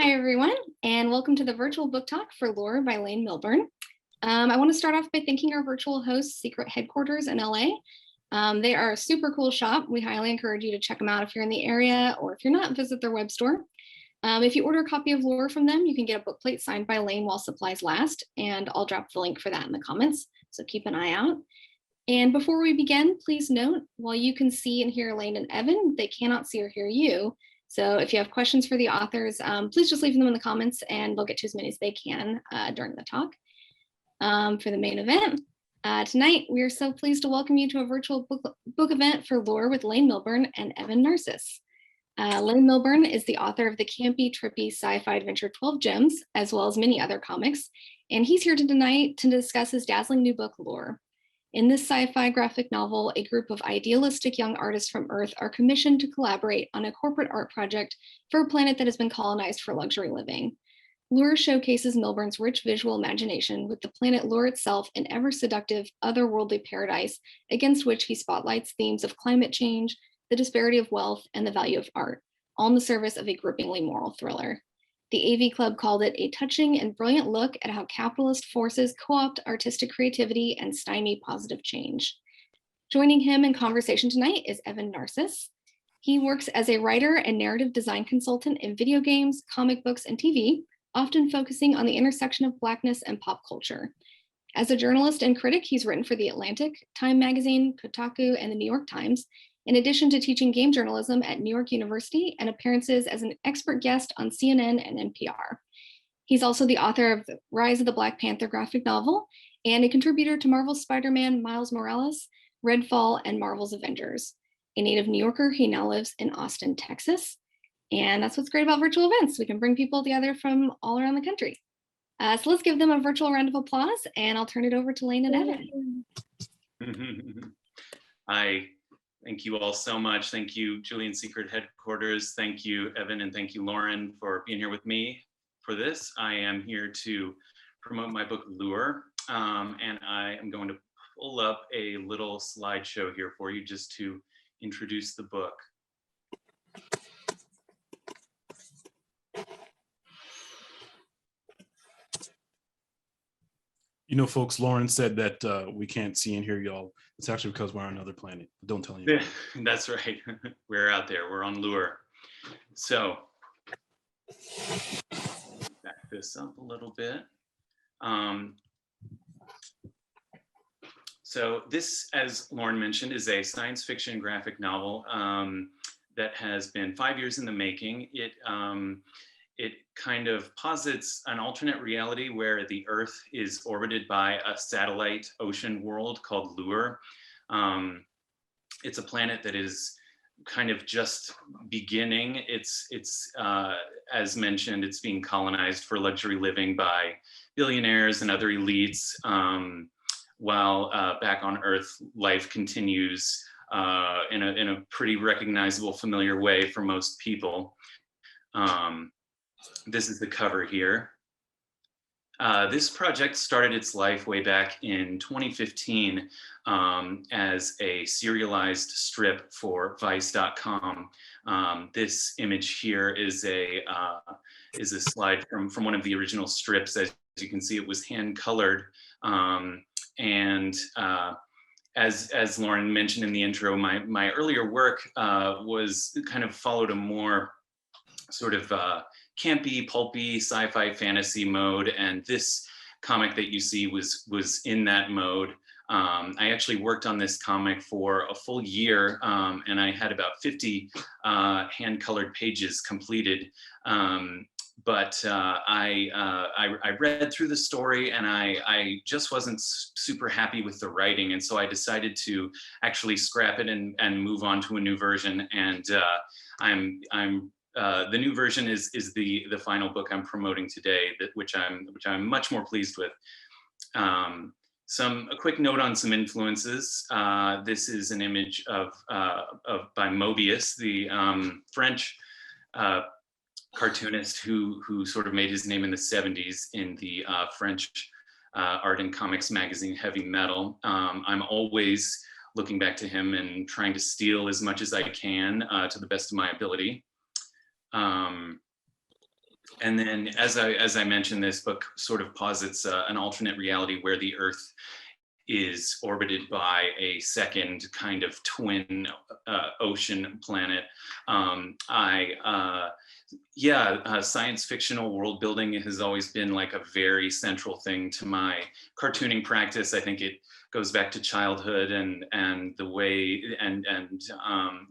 Hi, everyone, and welcome to the virtual book talk for Lore by Lane Milburn. I want to start off by thanking our virtual hosts, Secret Headquarters in LA. They are a super cool shop. We highly encourage you to check them out if you're in the area, or if you're not, visit their web store. If you order a copy of Lore from them, you can get a book plate signed by Lane while supplies last, and I'll drop the link for that in the comments, so keep an eye out. And before we begin, please note, while you can see and hear Lane and Evan, they cannot see or hear you. So if you have questions for the authors, please just leave them in the comments and they'll get to as many as they can during the talk. For the main event, tonight, we are so pleased to welcome you to a virtual book event for Lore with Lane Milburn and Evan Narcisse. Lane Milburn is the author of the campy, trippy sci-fi adventure 12 Gems, as well as many other comics, and he's here tonight to discuss his dazzling new book, Lore. In this sci-fi graphic novel, a group of idealistic young artists from Earth are commissioned to collaborate on a corporate art project for a planet that has been colonized for luxury living. Lure showcases Milburn's rich visual imagination, with the planet Lure itself an ever-seductive, otherworldly paradise against which he spotlights themes of climate change, the disparity of wealth, and the value of art, all in the service of a grippingly moral thriller. The AV Club called it a touching and brilliant look at how capitalist forces co-opt artistic creativity and stymie positive change. Joining him in conversation tonight is Evan Narcisse. He works as a writer and narrative design consultant in video games, comic books, and TV, often focusing on the intersection of Blackness and pop culture. As a journalist and critic, he's written for The Atlantic, Time Magazine, Kotaku, and the New York Times, in addition to teaching game journalism at New York University and appearances as an expert guest on CNN and NPR. He's also the author of The Rise of the Black Panther graphic novel and a contributor to Marvel's Spider-Man Miles Morales, Redfall, and Marvel's Avengers. A native New Yorker, he now lives in Austin, Texas. And that's what's great about virtual events. We can bring people together from all around the country. So let's give them a virtual round of applause, and I'll turn it over to Lane and Evan. Hi. Thank you all so much. Thank you, Julian Secret Headquarters. Thank you, Evan, and thank you, Lauren, for being here with me for this. I am here to promote my book, Lure, and I am going to pull up a little slideshow here for you just to introduce the book. You know, folks, Lauren said that we can't see and hear y'all. It's actually because we're on another planet. Don't tell anyone. That's right. We're out there. We're on Lure. So, back this up a little bit. So this, as Lauren mentioned, is a science fiction graphic novel that has been 5 years in the making. It kind of posits an alternate reality where the Earth is orbited by a satellite ocean world called Lure. It's a planet that is kind of just beginning. It's as mentioned, it's being colonized for luxury living by billionaires and other elites, while back on Earth, life continues in a pretty recognizable, familiar way for most people. This is the cover here. This project started its life way back in 2015 as a serialized strip for Vice.com. This image here is a slide from one of the original strips. As you can see, it was hand colored. As Lauren mentioned in the intro, my earlier work was kind of followed a more sort of campy, pulpy, sci-fi fantasy mode, and this comic that you see was in that mode. I actually worked on this comic for a full year, and I had about 50 hand-colored pages completed. But I read through the story, and I just wasn't super happy with the writing, and so I decided to actually scrap it and move on to a new version. And the new version is the final book I'm promoting today, which I'm much more pleased with. A quick note on some influences. This is an image by Mobius, the French cartoonist who sort of made his name in the 70s in the French art and comics magazine Heavy Metal. I'm always looking back to him and trying to steal as much as I can to the best of my ability. And then, as I mentioned, this book sort of posits an alternate reality where the Earth is orbited by a second kind of twin ocean planet. Science fictional world building has always been like a very central thing to my cartooning practice. I think it goes back to childhood and the way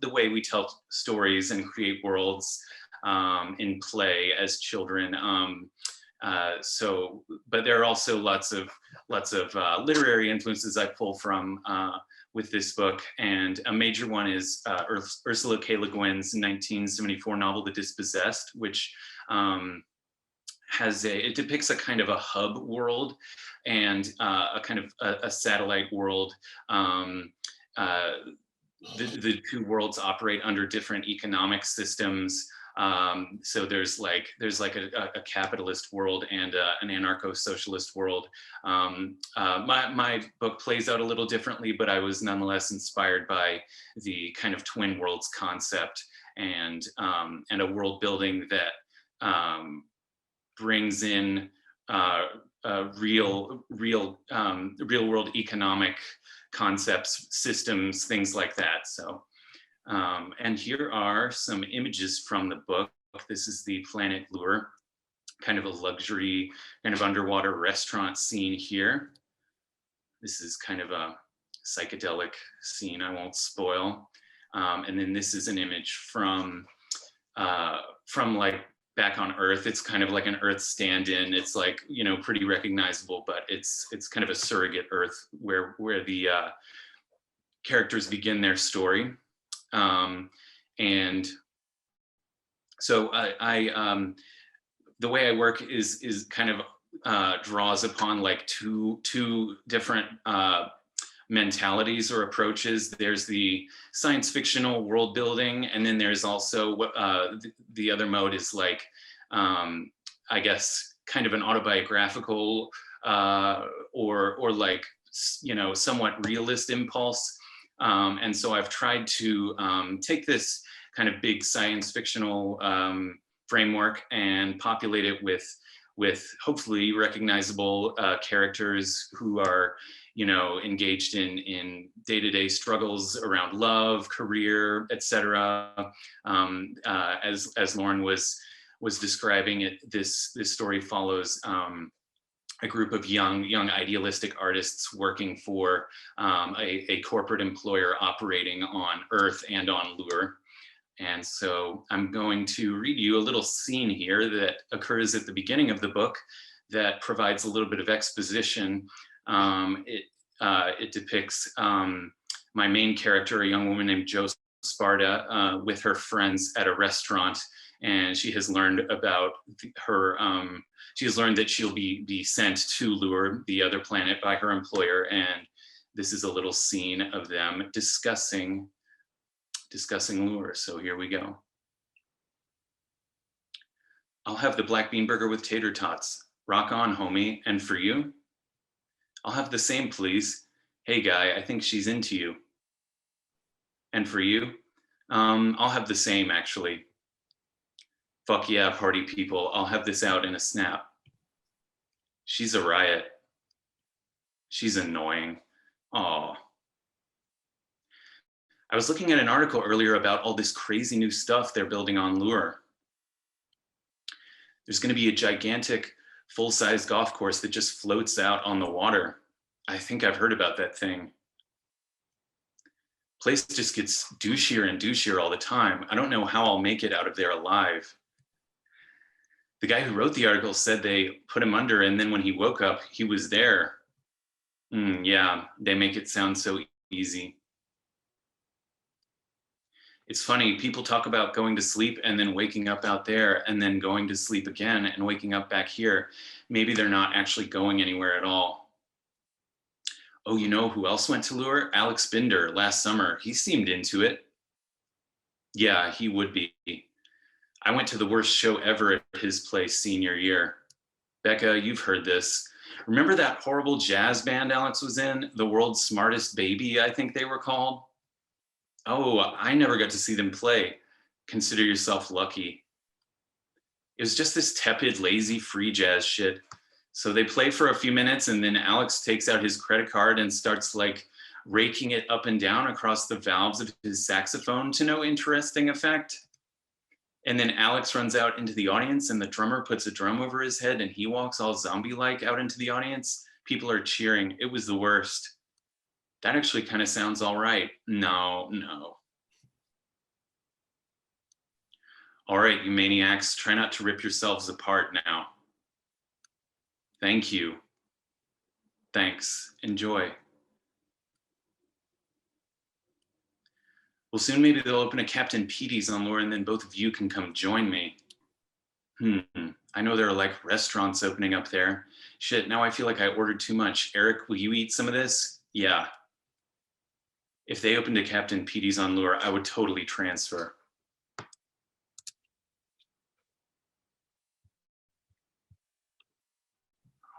the way we tell stories and create worlds in play as children. But there are also lots of literary influences I pull from with this book, and a major one is Ursula K. Le Guin's 1974 novel *The Dispossessed*, which it depicts a kind of a hub world and a kind of a satellite world. The two worlds operate under different economic systems. So there's like a capitalist world and an anarcho-socialist world. My book plays out a little differently, but I was nonetheless inspired by the kind of twin worlds concept and a world building that brings in real world economic concepts, systems, things like that. So. And here are some images from the book. This is the planet Lure, kind of a luxury, kind of underwater restaurant scene here. This is kind of a psychedelic scene I won't spoil. And then this is an image from like back on Earth. It's kind of like an Earth stand-in. It's like, you know, pretty recognizable, but it's kind of a surrogate Earth where the characters begin their story. And so the way I work is kind of draws upon like two different mentalities or approaches. There's the science fictional world building, and then there's also the other mode is like, I guess, kind of an autobiographical or like, you know, somewhat realist impulse. And so I've tried to take this kind of big science fictional framework and populate it with hopefully recognizable characters who are, you know, engaged in day-to-day struggles around love, career, etc. As Lauren was describing it, this story follows a group of young idealistic artists working for a corporate employer operating on Earth and on Lure. And so I'm going to read you a little scene here that occurs at the beginning of the book that provides a little bit of exposition. It depicts my main character, a young woman named Jo Sparta, with her friends at a restaurant, and she has learned about she has learned that she'll be sent to Lure, the other planet, by her employer, and this is a little scene of them discussing Lure. So here we go. I'll have the black bean burger with tater tots. Rock on, homie. And for you? I'll have the same, please. Hey, guy, I think she's into you. And for you? I'll have the same, actually. Fuck yeah, party people. I'll have this out in a snap. She's a riot. She's annoying. Aw. I was looking at an article earlier about all this crazy new stuff they're building on Lure. There's going to be a gigantic full-size golf course that just floats out on the water. I think I've heard about that thing. Place just gets douchier and douchier all the time. I don't know how I'll make it out of there alive. The guy who wrote the article said they put him under, and then when he woke up, he was there. Yeah, they make it sound so easy. It's funny, people talk about going to sleep and then waking up out there and then going to sleep again and waking up back here. Maybe they're not actually going anywhere at all. Oh, you know who else went to Lure? Alex Binder last summer. He seemed into it. Yeah, he would be. I went to the worst show ever at his place senior year. Becca, you've heard this. Remember that horrible jazz band Alex was in? The World's Smartest Baby, I think they were called. Oh, I never got to see them play. Consider yourself lucky. It was just this tepid, lazy, free jazz shit. So they play for a few minutes, and then Alex takes out his credit card and starts like raking it up and down across the valves of his saxophone to no interesting effect. And then Alex runs out into the audience, and the drummer puts a drum over his head, and he walks all zombie-like out into the audience. People are cheering. It was the worst. That actually kind of sounds all right. No. All right, you maniacs, try not to rip yourselves apart now. Thank you. Thanks. Enjoy. Well, soon maybe they'll open a Captain Petey's on Laura, and then both of you can come join me. I know there are like restaurants opening up there. Shit, now I feel like I ordered too much. Eric, will you eat some of this? Yeah. If they opened a Captain Petey's on Lure, I would totally transfer.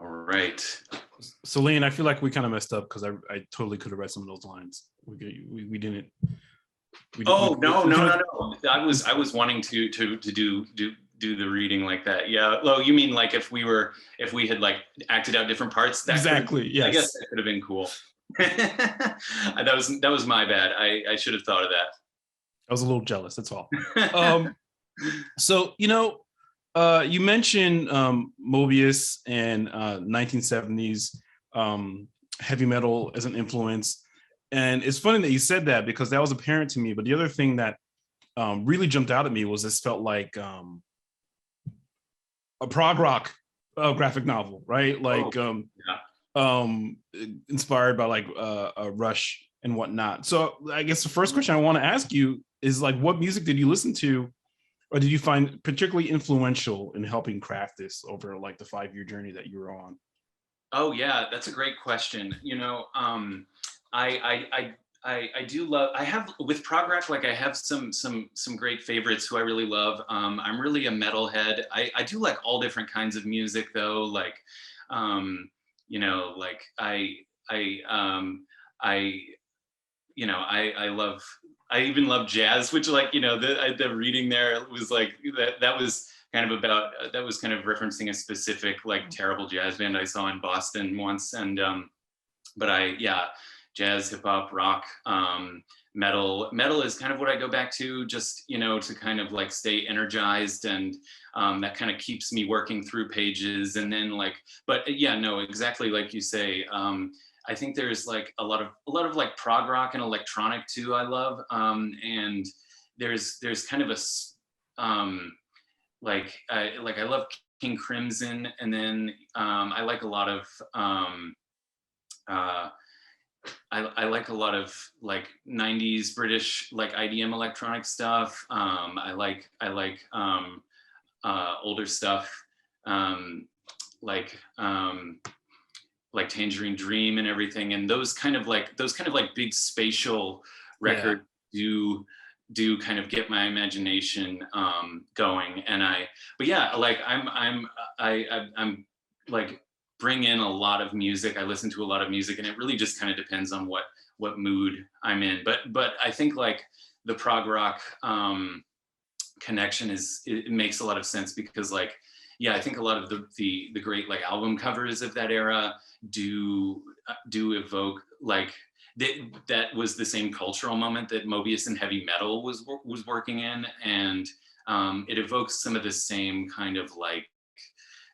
All right. So Lane, I feel like we kind of messed up because I totally could have read some of those lines. We didn't. No. I was wanting to do the reading like that. Yeah. Well, you mean like if we had like acted out different parts? Exactly. Yes. I guess that could have been cool. that was my bad. I should have thought of that. I was a little jealous. That's all. So you mentioned Mobius and 1970s heavy metal as an influence, and it's funny that you said that because that was apparent to me. But the other thing that really jumped out at me was this felt like a prog rock graphic novel, right? Like inspired by like Rush and whatnot. So I guess the first question I want to ask you is like, what music did you listen to, or did you find particularly influential in helping craft this over like the 5-year journey that you were on? Oh yeah, that's a great question. I do love, I have with prog rock, like I have some great favorites who I really love. I'm really a metalhead. I do like all different kinds of music though. Like, like I even love jazz, which like, the reading there was like, that was kind of referencing a specific like terrible jazz band I saw in Boston once. And, jazz, hip hop, rock, metal is kind of what I go back to just, to kind of like stay energized, and that kind of keeps me working through pages. And then like, but yeah, no, exactly like you say, I think there's like a lot of like prog rock and electronic too I love. And there's kind of I love King Crimson, and then I like a lot of I like a lot of like 90s British like IDM electronic stuff. I like older stuff like Tangerine Dream and everything, and those kind of like big spatial records do kind of get my imagination going. And I'm like bring in a lot of music. I listen to a lot of music, and it really just kind of depends on what mood I'm in. But I think like the prog rock connection it makes a lot of sense, because like, yeah, I think a lot of the great like album covers of that era do evoke like that was the same cultural moment that Mobius and heavy metal was working in, and it evokes some of the same kind of like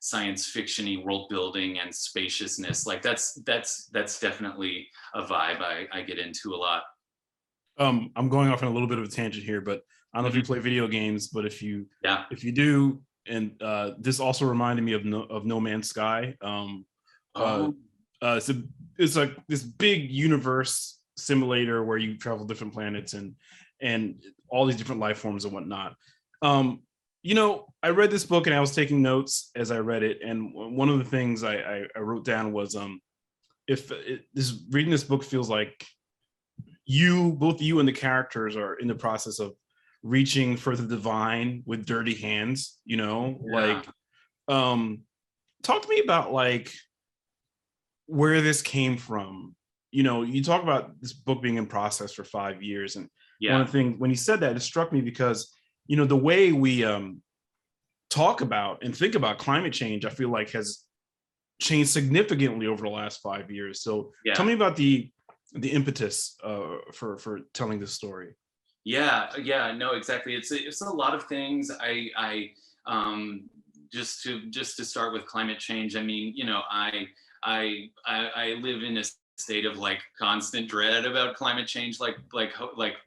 science fiction-y world building and spaciousness. Like that's definitely a vibe I get into a lot. I'm going off on a little bit of a tangent here, but I don't know if you play video games, but if you do, and this also reminded me of No Man's Sky. It's like this big universe simulator where you travel different planets and all these different life forms and whatnot. I read this book and I was taking notes as I read it, and one of the things I wrote down was reading this book feels like both you and the characters are in the process of reaching for the divine with dirty hands, like talk to me about like where this came from. You talk about this book being in process for 5 years, and one of the things when you said that, it struck me because the way we talk about and think about climate change, I feel like has changed significantly over the last 5 years. So tell me about the impetus for telling this story. Yeah, no, exactly. It's a lot of things. Just to start with climate change. I mean, you know, I live in a state of like constant dread about climate change, like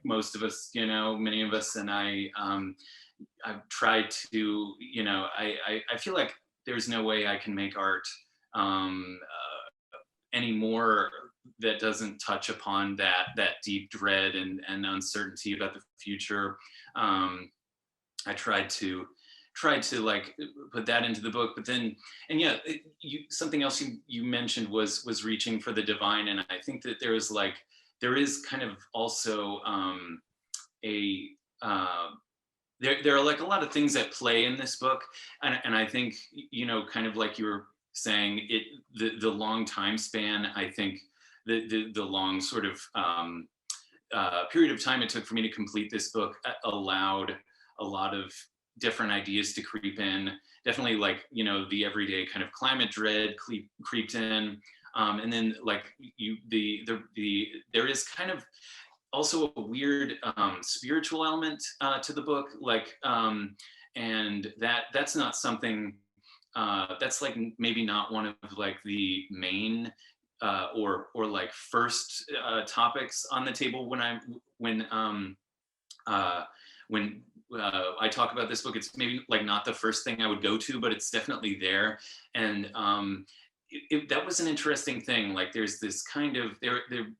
most of us, you know, many of us, and I've tried to, you know, I feel like there's no way I can make art anymore that doesn't touch upon that deep dread and uncertainty about the future. I tried to like put that into the book, but then, and yeah, something else you mentioned was reaching for the divine, and I think that there is kind of also there are like a lot of things at play in this book, and I think, you know, kind of like you were saying, the long time span, I think the long sort of period of time it took for me to complete this book allowed a lot of different ideas to creep in. Definitely, like, you know, the everyday kind of climate dread creeped in, and then like there is kind of also a weird spiritual element to the book, like, and that's not something that's like maybe not one of like the main or like first topics on the table when I talk about this book. It's maybe like not the first thing I would go to, but it's definitely there. And that was an interesting thing. Like, there's this kind of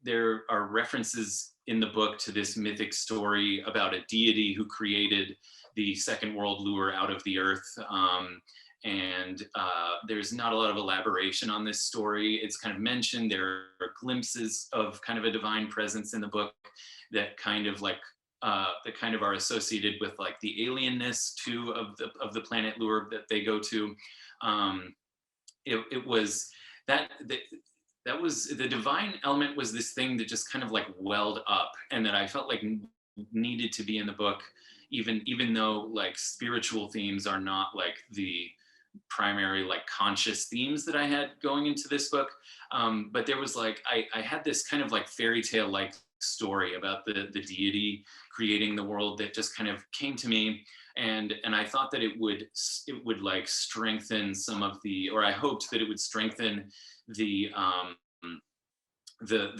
there are references in the book to this mythic story about a deity who created the second world lure out of the earth. And there's not a lot of elaboration on this story. It's kind of mentioned. There are glimpses of kind of a divine presence in the book that kind of like that kind of are associated with like the alienness too of the planet lure that they go to. It was that was the divine element, was this thing that just kind of like welled up, and that I felt like needed to be in the book, even though like spiritual themes are not like the primary like conscious themes that I had going into this book. But there was like, I had this kind of like fairy tale like story about the deity creating the world that just kind of came to me, and I thought that it would like strengthen some of the, or I hoped that it would strengthen the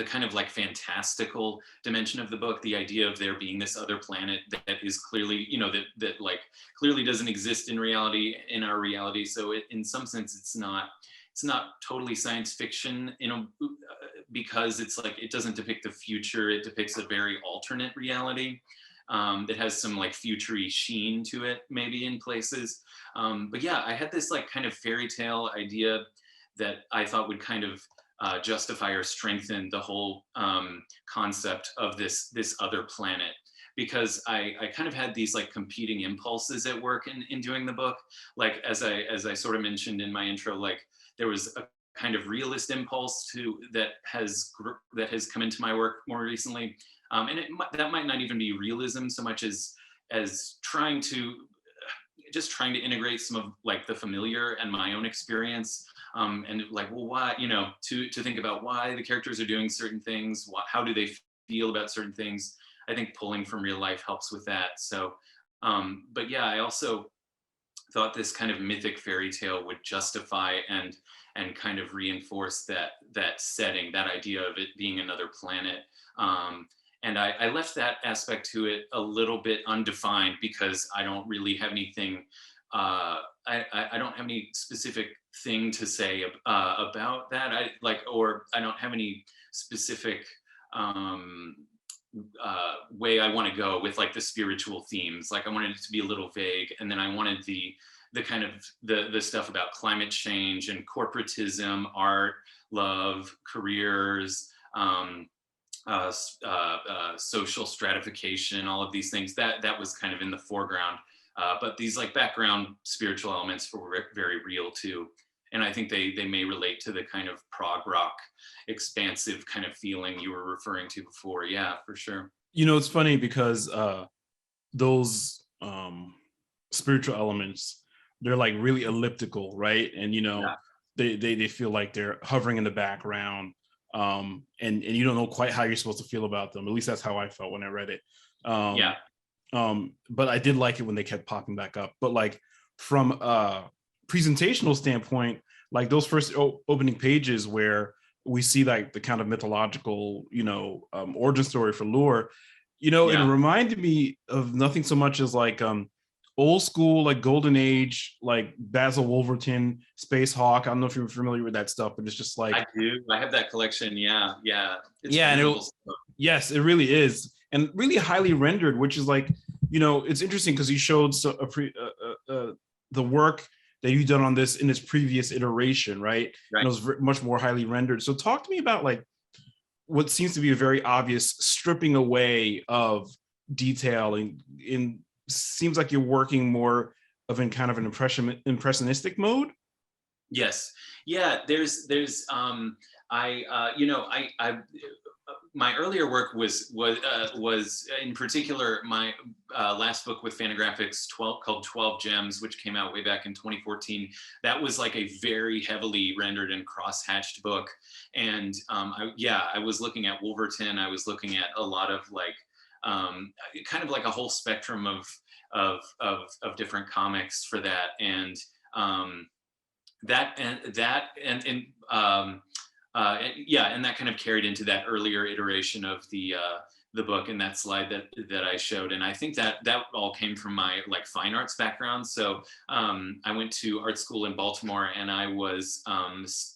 kind of like fantastical dimension of the book, the idea of there being this other planet that is clearly, you know, that like clearly doesn't exist in reality, in our reality. So in some sense, it's not totally science fiction, you know, because it's like, it doesn't depict the future. It depicts a very alternate reality that has some like future-y sheen to it, maybe in places. But yeah, I had this like kind of fairy tale idea that I thought would kind of justify or strengthen the whole concept of this other planet, because I kind of had these like competing impulses at work in doing the book. Like, as I sort of mentioned in my intro, like there was a kind of realist impulse that has come into my work more recently, and that might not even be realism so much as trying to integrate some of like the familiar and my own experience, and like, well, why, you know, to think about why the characters are doing certain things, how do they feel about certain things. I think pulling from real life helps with that. So, but yeah, I also thought this kind of mythic fairy tale would justify and kind of reinforce that setting, that idea of it being another planet. And I left that aspect to it a little bit undefined, because I don't really have anything, I don't have any specific thing to say about that. I don't have any specific way I want to go with like the spiritual themes. Like, I wanted it to be a little vague, and then I wanted the kind of the stuff about climate change and corporatism, art, love, careers, social stratification, all of these things that was kind of in the foreground. But these like background spiritual elements were very real too. And I think they may relate to the kind of prog rock, expansive kind of feeling you were referring to before. Yeah, for sure. You know, it's funny because those spiritual elements they're like really elliptical, right? And Yeah. they feel like they're hovering in the background, and you don't know quite how you're supposed to feel about them. At least that's how I felt when I read it. Yeah. But I did like it when they kept popping back up. But like from a presentational standpoint, like those first opening pages where we see like the kind of mythological, origin story for Lure, it reminded me of nothing so much as like old school, like golden age, like Basil Wolverton, Space Hawk. I don't know if you're familiar with that stuff, but it's just like I do. I have that collection. Yeah. It's and yes, it really is, and really highly rendered, which is like, it's interesting because you showed the work that you've done on this in its previous iteration, right? And it was much more highly rendered. So talk to me about like what seems to be a very obvious stripping away of detail, and seems like you're working more of in kind of an impressionistic mode. Yes. Yeah. There's my earlier work was in particular my last book with Fantagraphics called 12 Gems, which came out way back in 2014. That was like a very heavily rendered and cross-hatched book. And I was looking at Wolverton. I was looking at a lot of like kind of like a whole spectrum of different comics for that. And and that kind of carried into that earlier iteration of the book and that slide that I showed. And I think that all came from my like fine arts background. So I went to art school in Baltimore, and I was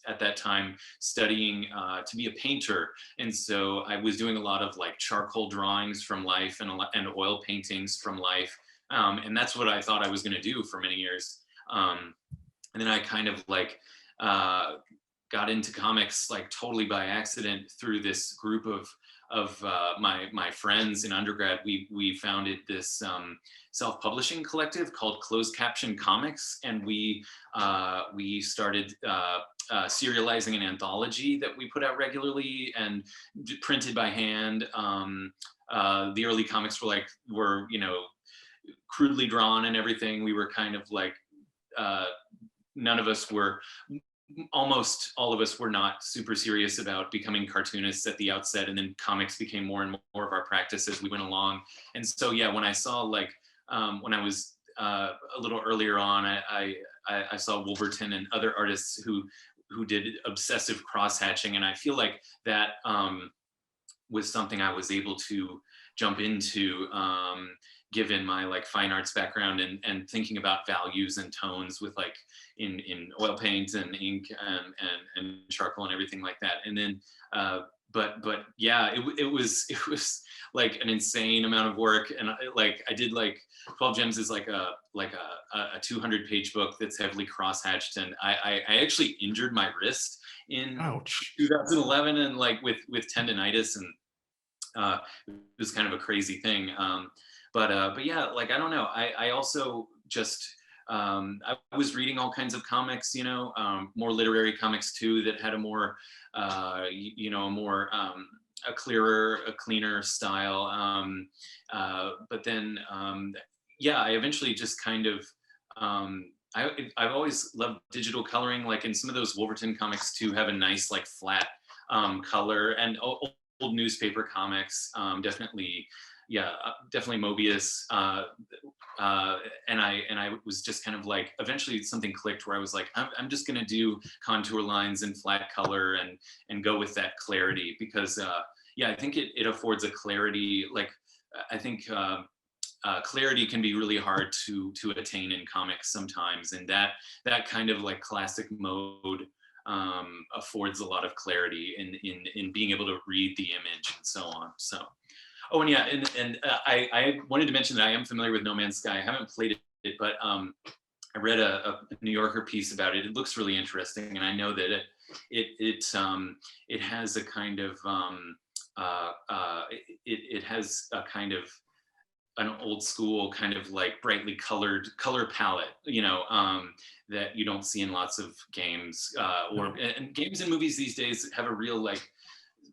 at that time studying to be a painter. And so I was doing a lot of like charcoal drawings from life and oil paintings from life. And that's what I thought I was going to do for many years. And then I kind of like got into comics like totally by accident through this group of my friends in undergrad. We founded this self-publishing collective called Closed Caption Comics, and we started serializing an anthology that we put out regularly and printed by hand. The early comics were crudely drawn and everything. We were kind of like almost all of us were not super serious about becoming cartoonists at the outset, and then comics became more and more of our practice as we went along. And so when I saw when I was a little earlier on, I saw Wolverton and other artists who did obsessive cross-hatching, and I feel like that was something I was able to jump into given my like fine arts background and thinking about values and tones with like in oil paint and ink and charcoal and everything like that. And then but yeah, it was like an insane amount of work. And I did like 12 Gems is like a 200-page book that's heavily cross-hatched, and I actually injured my wrist in 2011 and like with tendonitis, and it was kind of a crazy thing. But yeah, like, I don't know. I also just, I was reading all kinds of comics, more literary comics too, that had a more, a cleaner style. But then, I eventually just kind of, I've always loved digital coloring. Like in some of those Wolverton comics too, have a nice like flat color, and old newspaper comics, definitely Mobius, and I was just kind of like, eventually something clicked where I was like, I'm just gonna do contour lines and flat color and go with that clarity, because I think it affords a clarity. Like I think clarity can be really hard to attain in comics sometimes, and that kind of like classic mode affords a lot of clarity in being able to read the image and so on. So. Oh, and yeah, and I wanted to mention that I am familiar with No Man's Sky. I haven't played it, but I read a New Yorker piece about it. It looks really interesting, and I know that it has a kind of it has a kind of an old school kind of like brightly colored color palette, that you don't see in lots of games, and games and movies these days have a real like.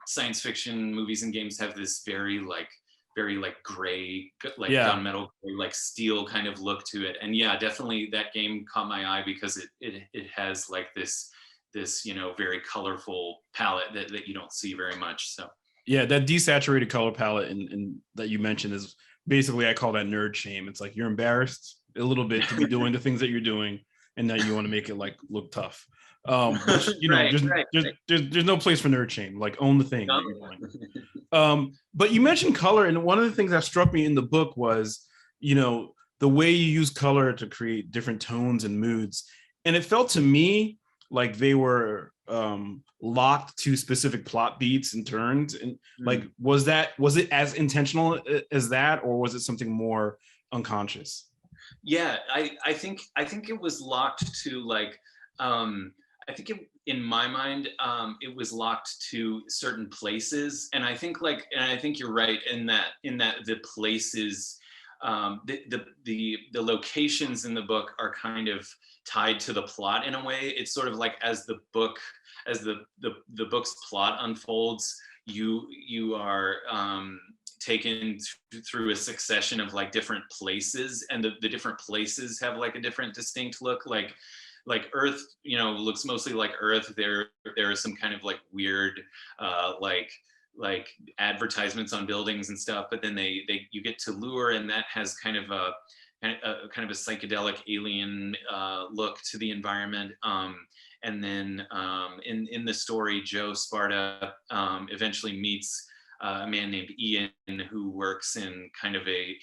Science fiction movies and games have this very like very like gray, like Yeah. gunmetal, gray, like steel kind of look to it. And yeah, definitely that game caught my eye because it has like this very colorful palette that you don't see very much. So Yeah, that desaturated color palette and that you mentioned is basically, I call that nerd shame. It's like you're embarrassed a little bit to be doing the things that you're doing, and that you want to make it like look tough. Which, right, there's no place for nerd shame. Like, own the thing that you're no. doing. But you mentioned color, and one of the things that struck me in the book was, the way you use color to create different tones and moods, and it felt to me like they were locked to specific plot beats and turns. And like, was it as intentional as that, or was it something more unconscious? Yeah, I think it was locked to like I think in my mind it was locked to certain places, and I think you're right in that the places, the locations in the book are kind of tied to the plot in a way. It's sort of like as the book's plot unfolds, you are taken through a succession of like different places, and the different places have like a different distinct look. Like Earth, looks mostly like Earth. There are some kind of like weird like advertisements on buildings and stuff, but then you get to Lure, and that has kind of a psychedelic alien look to the environment. And then in the story, Joe Sparta eventually meets a man named Ian who works in kind of a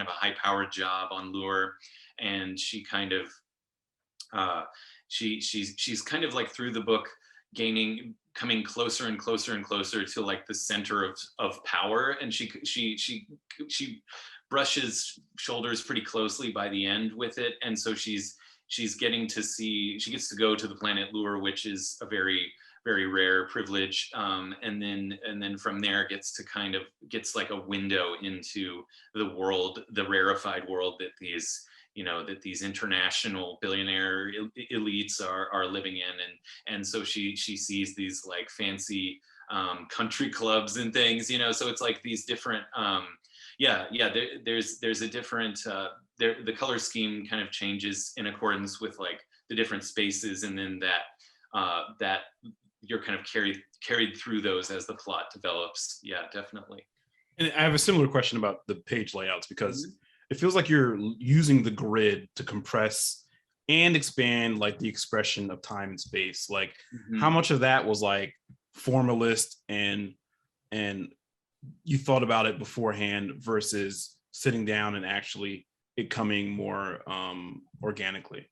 high-powered job on Lure, and she kind of she's kind of like through the book coming closer and closer and closer to like the center of power, and she brushes shoulders pretty closely by the end with it, and so she gets to go to the planet Lure, which is a very, very rare privilege, and then from there gets like a window into the world, the rarefied world that these international billionaire elites are living in, and so she sees these like fancy country clubs and things, so it's like these different there's a different the color scheme kind of changes in accordance with like the different spaces, and then that you're kind of carried through those as the plot develops. Yeah, definitely. And I have a similar question about the page layouts, because it feels like you're using the grid to compress and expand like the expression of time and space. Like, how much of that was like formalist and you thought about it beforehand versus sitting down and actually it coming more organically?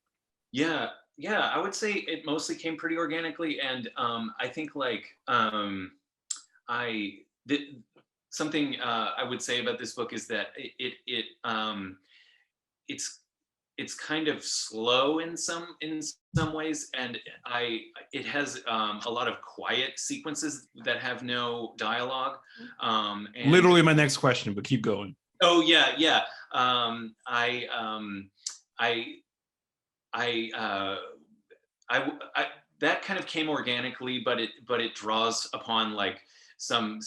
Yeah, I would say it mostly came pretty organically, and I think like something I would say about this book is that it's kind of slow in some ways, and it has a lot of quiet sequences that have no dialogue. And literally my next question, but keep going. Oh yeah. That kind of came organically, but it draws upon like some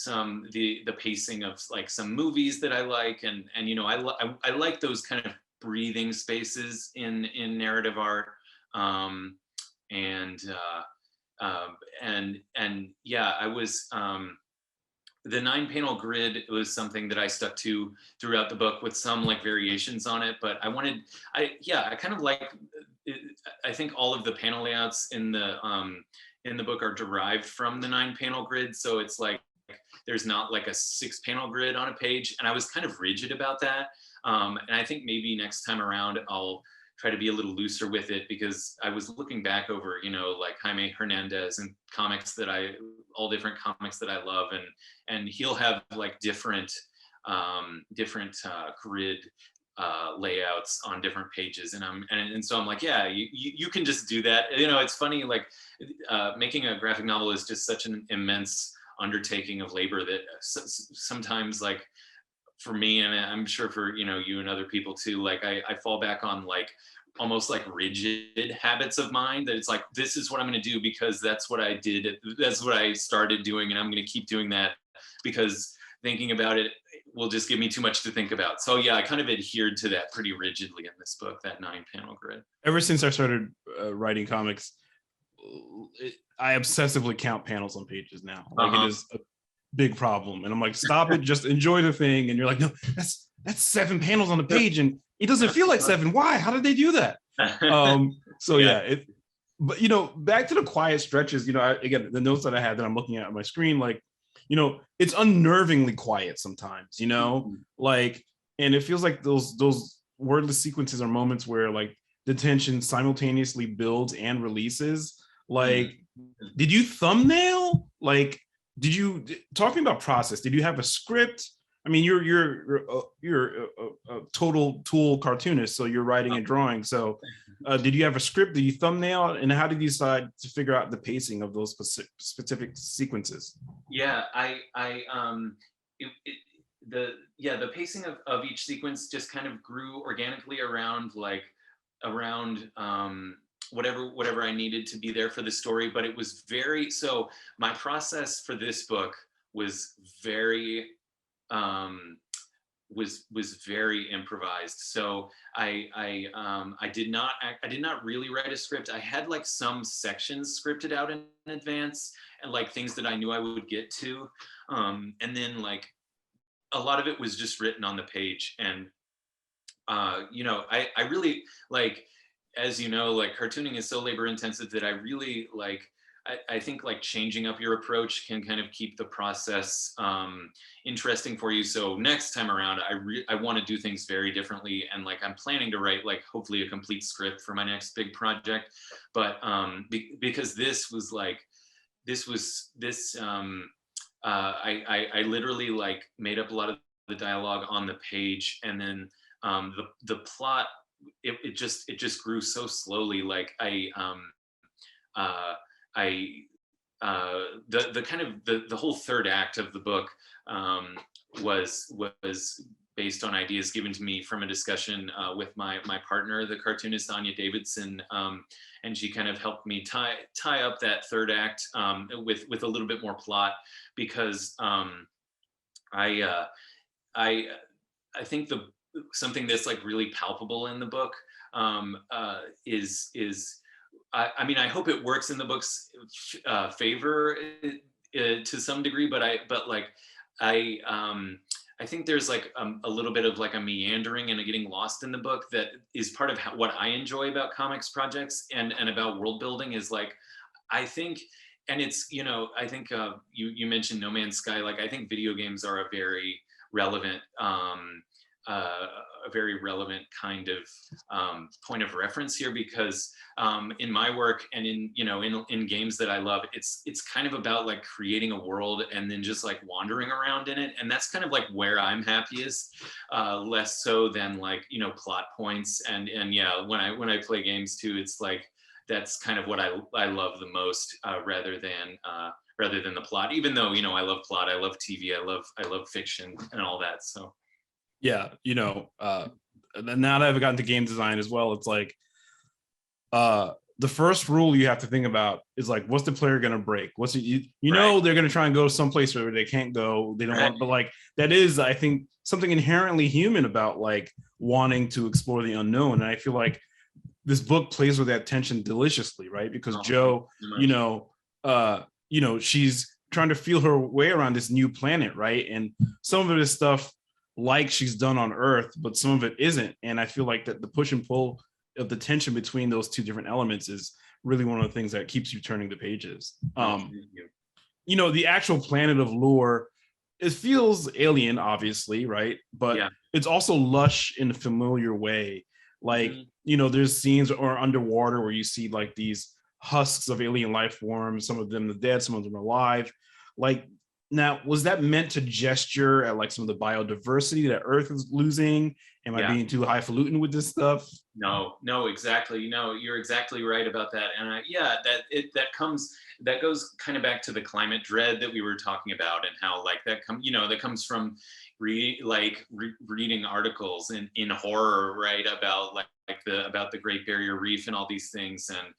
the pacing of like some movies that I like, and I like those kind of breathing spaces in narrative art, and yeah, I was the 9-panel grid was something that I stuck to throughout the book with some like variations on it, but I kind of like, I think all of the panel layouts in the book are derived from the 9-panel grid. So it's like, there's not like a 6-panel grid on a page. And I was kind of rigid about that. And I think maybe next time around, I'll try to be a little looser with it, because I was looking back over, like Jaime Hernandez and all different comics that I love, and he'll have like different grid layouts on different pages, and so I'm like, yeah, you can just do that. It's funny, like making a graphic novel is just such an immense undertaking of labor that sometimes, like for me, and I'm sure for you and other people too, like I fall back on like almost like rigid habits of mine, that it's like, this is what I'm going to do because that's what I did, that's what I started doing, and I'm going to keep doing that, because thinking about it will just give me too much to think about. So yeah, I kind of adhered to that pretty rigidly in this book, that 9-panel grid. Ever since I started writing comics, I obsessively count panels on pages now. Like it is a big problem, and I'm like, stop it, just enjoy the thing. And you're like, no, that's 7 panels on the page, and it doesn't feel like 7. Why? How did they do that? So yeah, but back to the quiet stretches. Again, the notes that I had that I'm looking at on my screen, like, it's unnervingly quiet sometimes. Like, and it feels like those wordless sequences are moments where like the tension simultaneously builds and releases. Like, did you thumbnail? Like, talking about process, did you have a script? I mean, you're a total tool cartoonist, so you're writing and drawing. So did you have a script? Did you thumbnail? And how did you decide to figure out the pacing of those specific sequences? Yeah, the pacing of each sequence just kind of grew organically around whatever I needed to be there for the story. But it was so my process for this book was very very improvised. So I did not really write a script. I had like some sections scripted out in advance and like things that I knew I would get to, and then like a lot of it was just written on the page. And I really like, as you know, like cartooning is so labor intensive that I really like, I think like changing up your approach can kind of keep the process interesting for you. So next time around, I want to do things very differently. And like, I'm planning to write like hopefully a complete script for my next big project. But because I literally like made up a lot of the dialogue on the page, and then the plot, it just grew so slowly. Like the kind of the whole third act of the book was based on ideas given to me from a discussion with my partner, the cartoonist Anya Davidson, and she kind of helped me tie up that third act with a little bit more plot, because I think something that's like really palpable in the book is I mean, I hope it works in the book's favor to some degree, but I think there's like a little bit of like a meandering and a getting lost in the book that is part of what I enjoy about comics projects and about world building. Is like, I think, and it's, I think you mentioned No Man's Sky. Like, I think video games are a very relevant kind of point of reference here, because in my work and in games that I love, it's kind of about like creating a world and then just like wandering around in it, and that's kind of like where I'm happiest, less so than like plot points. And yeah, when I play games too, it's like that's kind of what I love the most, rather than the plot. Even though I love plot, I love TV, I love fiction and all that. So. Yeah, now that I've gotten to game design as well, it's like the first rule you have to think about is like, what's the player going to break? They're going to try and go someplace where they can't go, they don't want, but like that is, I think, something inherently human about like wanting to explore the unknown. And I feel like this book plays with that tension deliciously, right? Because Jo, she's trying to feel her way around this new planet, right? And some of it is stuff like she's done on Earth, but some of it isn't. And I feel like that the push and pull of the tension between those two different elements is really one of the things that keeps you turning the pages. The actual planet of Lure, it feels alien, obviously, right? But it's also lush in a familiar way. Like, there's scenes or underwater where you see like these husks of alien life forms, some of them are dead, some of them are alive. Like, now, was that meant to gesture at like some of the biodiversity that Earth is losing? Am I being too highfalutin with this stuff? No, exactly. You're exactly right about that. And that goes kind of back to the climate dread that we were talking about, and how like that comes from reading articles in horror, right, about about the Great Barrier Reef and all these things. And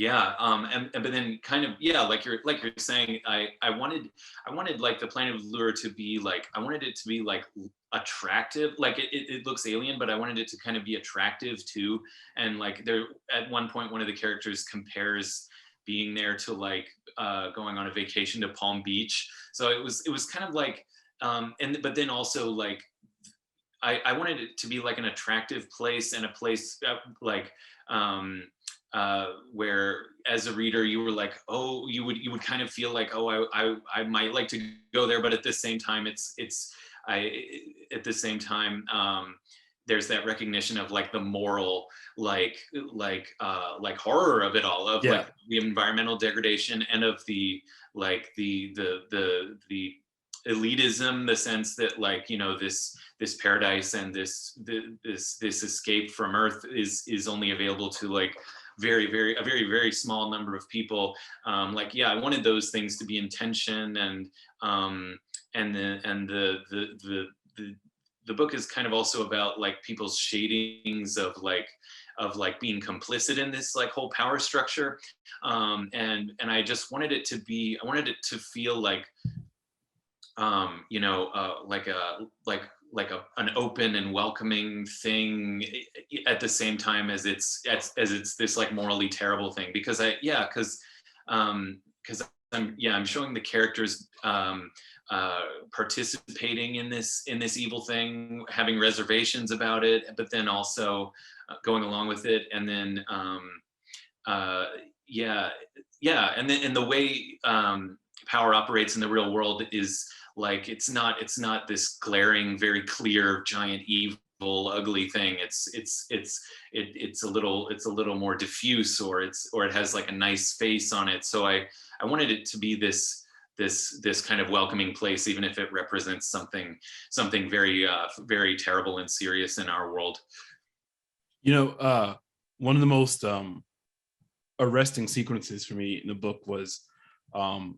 Yeah, and but then kind of, yeah, like you're saying, I wanted like the Planet of Lure to be like, I wanted it to be like attractive, like it looks alien, but I wanted it to kind of be attractive too. And like there, at one point, one of the characters compares being there to like going on a vacation to Palm Beach. So it was kind of like, and but then also like I wanted it to be like an attractive place, and a place like where as a reader you were like, oh, you would kind of feel like, oh, I might like to go there, but at the same time I at the same time there's that recognition of like the moral like horror of it all, of Yeah. like the environmental degradation, and of the like the elitism, the sense that like, you know, this paradise and this escape from Earth is only available to like a very small number of people. Like, yeah, I wanted those things to be in tension, and the book is kind of also about like people's shadings of like being complicit in this like whole power structure. And I just wanted it to be, I wanted it to feel like an open and welcoming thing, at the same time as it's this like morally terrible thing. Because I'm showing the characters participating in this evil thing, having reservations about it, but then also going along with it. And then and the way power operates in the real world is like, it's not this glaring, very clear, giant, evil, ugly thing. It's a little more diffuse, or it has like a nice face on it. So I wanted it to be this kind of welcoming place, even if it represents something very very terrible and serious in our world. You know, one of the most arresting sequences for me in the book was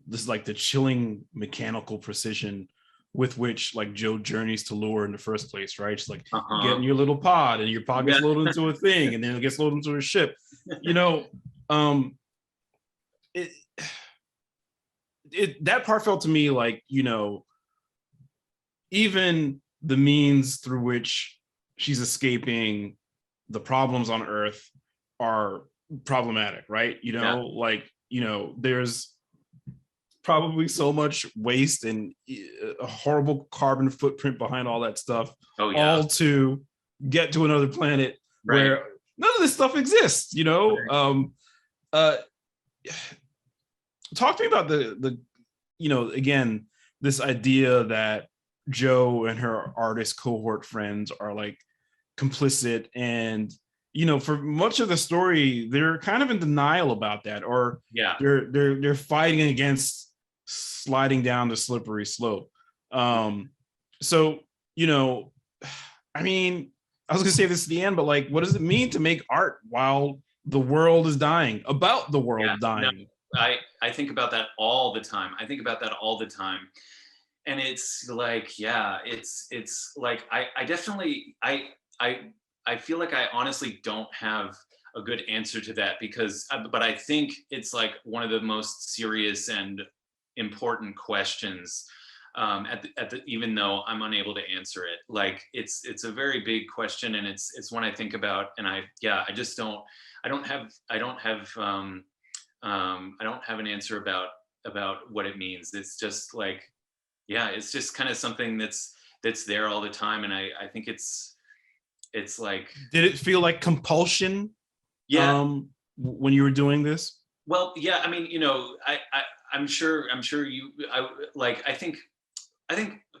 this, like the chilling mechanical precision with which like Joe journeys to Lure in the first place, right? It's like get in your little pod, and your pod gets loaded into a thing, and then it gets loaded into a ship. You know, that part felt to me like, you know, even the means through which she's escaping the problems on Earth are problematic, right? You know, like, you know, there's probably so much waste and a horrible carbon footprint behind all that stuff, all to get to another planet where none of this stuff exists, you know? Talk to me about the you know, again, this idea that Joe and her artist cohort friends are like complicit, and you know, for much of the story they're kind of in denial about that, or they're fighting against sliding down the slippery slope. So, you know, I mean, I was gonna say this at the end, but like, what does it mean to make art while the world is dying, about the world dying? No, I think about that all the time. And it's like, it's like, I definitely, I feel like I honestly don't have a good answer to that, because, but I think it's like one of the most serious and important questions, even though I'm unable to answer it. Like, it's a very big question, and it's one I think about, and I don't have an answer about what it means. It's just like, it's just kind of something that's there all the time. And I think it's like, did it feel like compulsion when you were doing this? Well, yeah, I mean, you know, I'm sure you, I think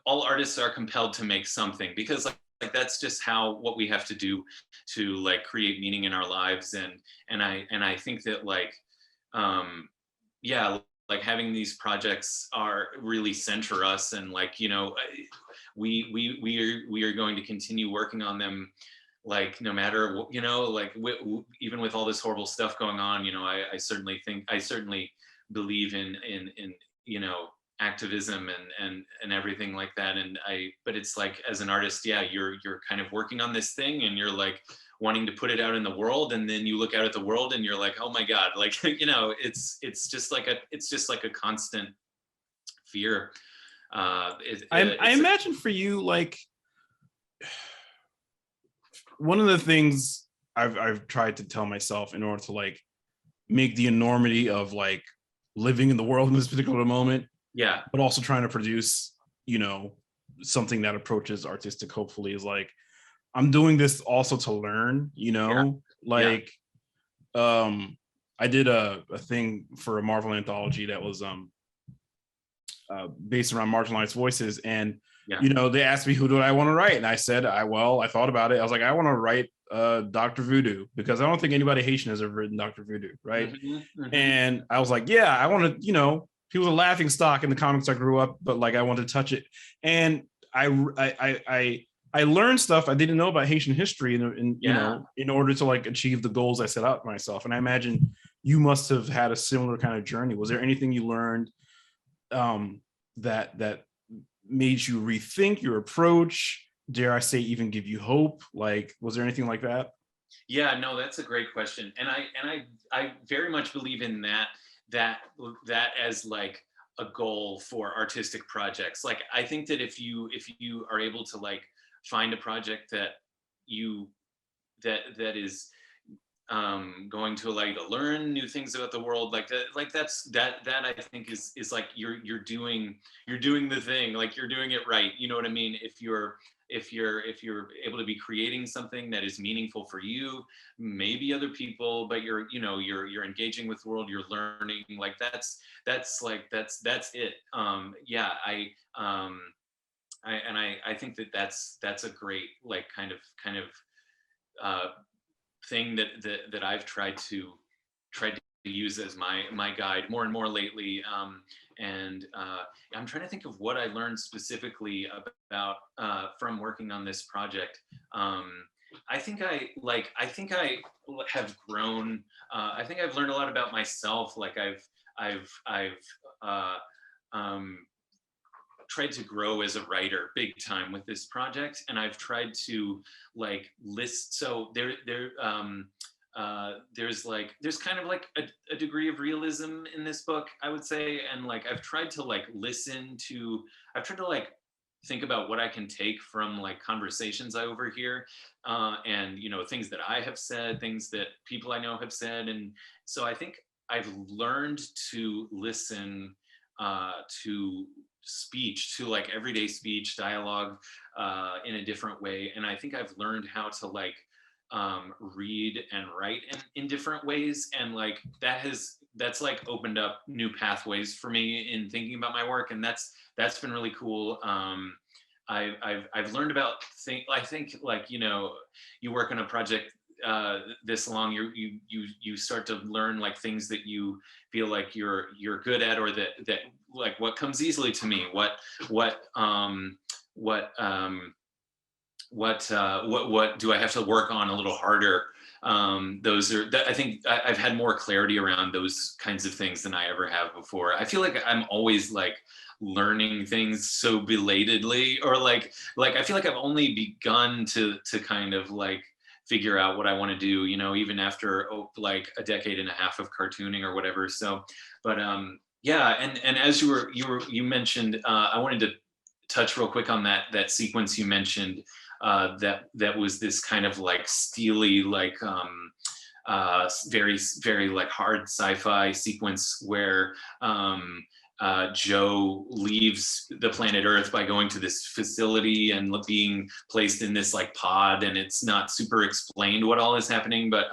all artists are compelled to make something, because like that's just what we have to do to like create meaning in our lives. And I think that like, like having these projects are really center us, and like, you know, we are going to continue working on them, like no matter what, you know, like even with all this horrible stuff going on, you know, I certainly believe in you know, activism and everything like that. And but it's like, as an artist, yeah, you're kind of working on this thing and you're like wanting to put it out in the world, and then you look out at the world and you're like, oh my God, like, you know, it's just like a constant fear. I imagine for you, like, one of the things I've tried to tell myself in order to like make the enormity of like living in the world in this particular moment, yeah, but also trying to produce, you know, something that approaches artistic, hopefully, is like, I'm doing this also to learn, you know, like, I did a thing for a Marvel anthology that was based around marginalized voices, and you know, they asked me who do I want to write, and I said, I thought about it. I was like, I want to write Dr. Voodoo, because I don't think anybody Haitian has ever written Dr. Voodoo, right? And I was like, yeah, I want to, you know, he was a laughing stock in the comics I grew up, but like I wanted to touch it, and I learned stuff I didn't know about Haitian history, and you know, in order to like achieve the goals I set out for myself. And I imagine you must have had a similar kind of journey. Was there anything you learned that made you rethink your approach? Dare I say, even give you hope? Like, was there anything like that? Yeah, no, that's a great question, and I very much believe in that as like a goal for artistic projects. Like, I think that if you are able to like find a project that is going to allow you to learn new things about the world, like that I think is like you're doing the thing, like you're doing it right, you know what I mean? If you're able to be creating something that is meaningful for you, maybe other people, but you're engaging with the world, you're learning, like that's it. I think that's a great like kind of thing that I've tried to use as my guide more and more lately. And I'm trying to think of what I learned specifically about from working on this project. I think I have grown. I think I've learned a lot about myself. Like I've tried to grow as a writer big time with this project, and I've tried to like list. So there's kind of like a degree of realism in this book, I would say, and like I've tried to like think about what I can take from like conversations I overhear, and you know, things that I have said, things that people I know have said, and so I think I've learned to listen to speech, to like everyday speech, dialogue, in a different way, and I think I've learned how to like read and write in different ways, and like that's like opened up new pathways for me in thinking about my work, and that's been really cool. I've learned about I think like, you know, you work on a project this long, you start to learn like things that you feel like you're good at, or that like what comes easily to me, what do I have to work on a little harder? I think I've had more clarity around those kinds of things than I ever have before. I feel like I'm always like learning things so belatedly, or like I feel like I've only begun to kind of like figure out what I want to do, you know, even after like a decade and a half of cartooning or whatever. So, but yeah, and as you mentioned, I wanted to touch real quick on that sequence you mentioned, that was this kind of like steely, like very very like hard sci-fi sequence where Joe leaves the planet Earth by going to this facility and being placed in this like pod, and it's not super explained what all is happening, but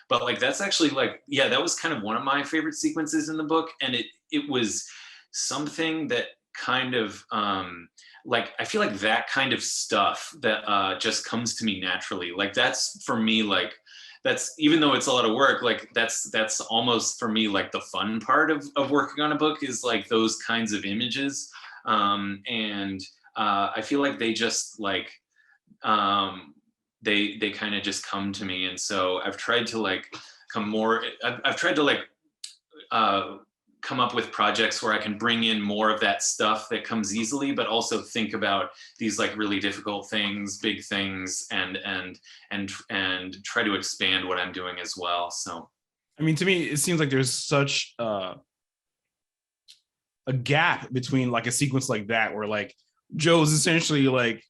like that's actually like, yeah, that was kind of one of my favorite sequences in the book, and it was something that kind of like, I feel like that kind of stuff that just comes to me naturally. Like that's for me, like that's, even though it's a lot of work, like that's almost for me like the fun part of working on a book, is like those kinds of images. And I feel like they just like they kind of just come to me, and so I've tried to like I've tried to like come up with projects where I can bring in more of that stuff that comes easily, but also think about these like really difficult things, big things, and try to expand what I'm doing as well. So, I mean, to me, it seems like there's such a gap between like a sequence like that, where like Joe's essentially like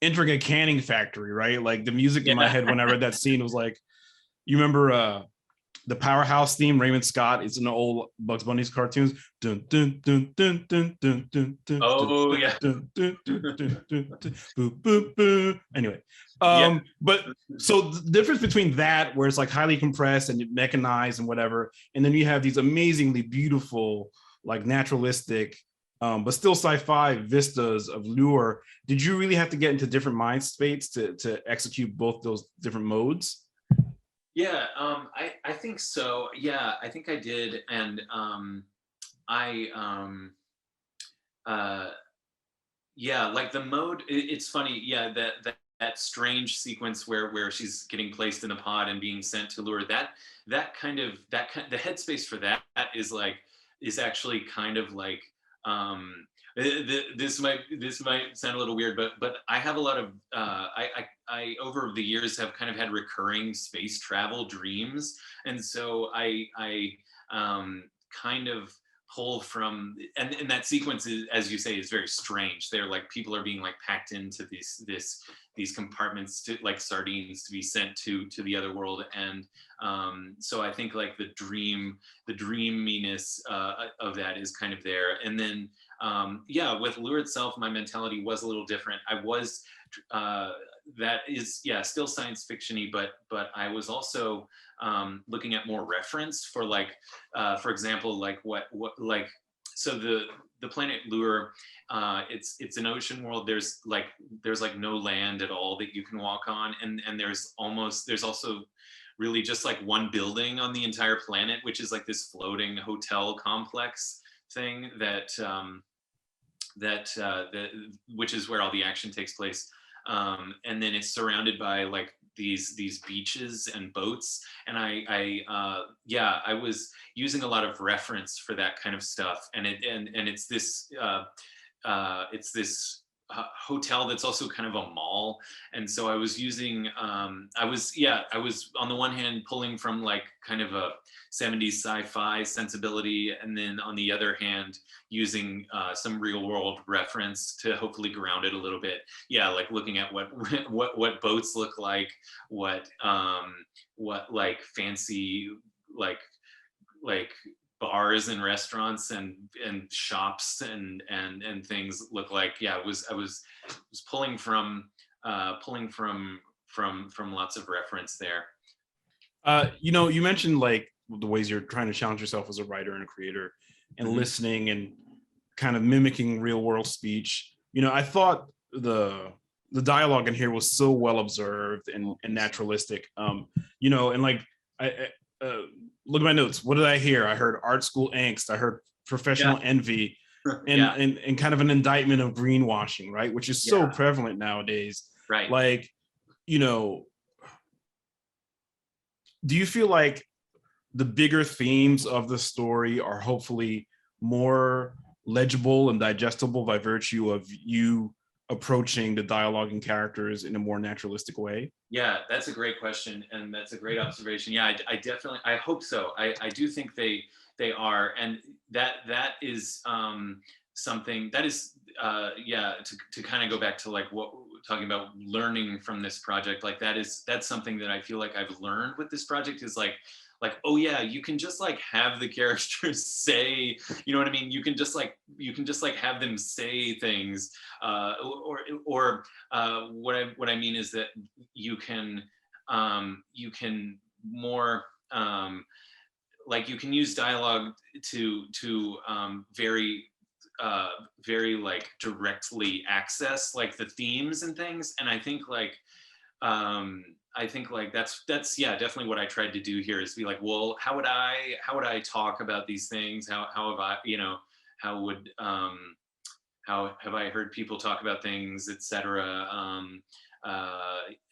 entering a canning factory, right? Like the music in my head when I read that scene was like, you remember the Powerhouse theme, Raymond Scott? It's in the old Bugs Bunny's cartoons. Dun, dun, dun, dun, dun, dun, dun, dun, oh yeah. dun, dun, dun, dun, dun, dun, boo, boo, boo. Anyway, Yeah. but so the difference between that, where it's like highly compressed and mechanized and whatever, and then you have these amazingly beautiful, like naturalistic, but still sci-fi vistas of Lure. Did you really have to get into different mind states to execute both those different modes? Yeah, I think so. Yeah, I think I did, and yeah, like the mode. It's funny. Yeah, that strange sequence where she's getting placed in the pod and being sent to Lure. The headspace for that is actually kind of like this might sound a little weird, but I have a lot of I over the years have kind of had recurring space travel dreams, and so I kind of pull from, and that sequence is, as you say, is very strange. They're like, people are being like packed into these compartments to like sardines to be sent to the other world, and so I think like the dreaminess of that is kind of there. And then yeah, with Lure itself, my mentality was a little different. I was that is, yeah, still science fiction-y, but I was also looking at more reference for like for example, like what like, so the planet Lure, it's an ocean world. There's like no land at all that you can walk on, and there's also really just like one building on the entire planet, which is like this floating hotel complex thing which is where all the action takes place. And then it's surrounded by like these beaches and boats, and I was using a lot of reference for that kind of stuff, and it's this hotel that's also kind of a mall. And so I was using I was on the one hand pulling from like kind of a 70s sci-fi sensibility, and then on the other hand using some real world reference to hopefully ground it a little bit. Yeah, like looking at what boats look like, what like fancy like bars and restaurants and shops and things look like. Yeah, I was pulling from lots of reference there. You know, you mentioned like the ways you're trying to challenge yourself as a writer and a creator, and listening and kind of mimicking real world speech. You know, I thought the dialogue in here was so well observed and naturalistic. You know, and like I look at my notes. What did I hear? I heard art school angst. I heard professional envy, and kind of an indictment of greenwashing, right? Which is so prevalent nowadays. Right. Like, you know, do you feel like the bigger themes of the story are hopefully more legible and digestible by virtue of you approaching the dialogue and characters in a more naturalistic way? Yeah, that's a great question, and that's a great observation. Yeah, I definitely, I hope so. I do think they are, and that is something that is to kind of go back to like what talking about learning from this project. Like that's something that I feel like I've learned with this project is like, oh yeah, you can just like have the characters say, you know what I mean? You can just like have them say things, or what I mean is that you can more like you can use dialogue to very like directly access like the themes and things. And I think like that's yeah, definitely what I tried to do here is be like, well, how would I talk about these things? How have I, you know, how have I heard people talk about things, etc.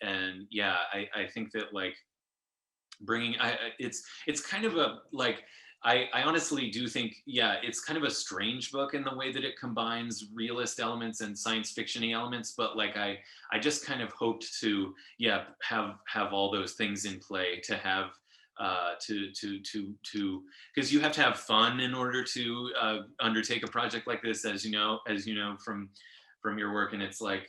And yeah, I think that like bringing it's kind of a like I honestly do think, yeah, it's kind of a strange book in the way that it combines realist elements and science fiction-y elements, but like I just kind of hoped to, yeah, have all those things in play, to have because you have to have fun in order to undertake a project like this, as you know from your work. And it's like,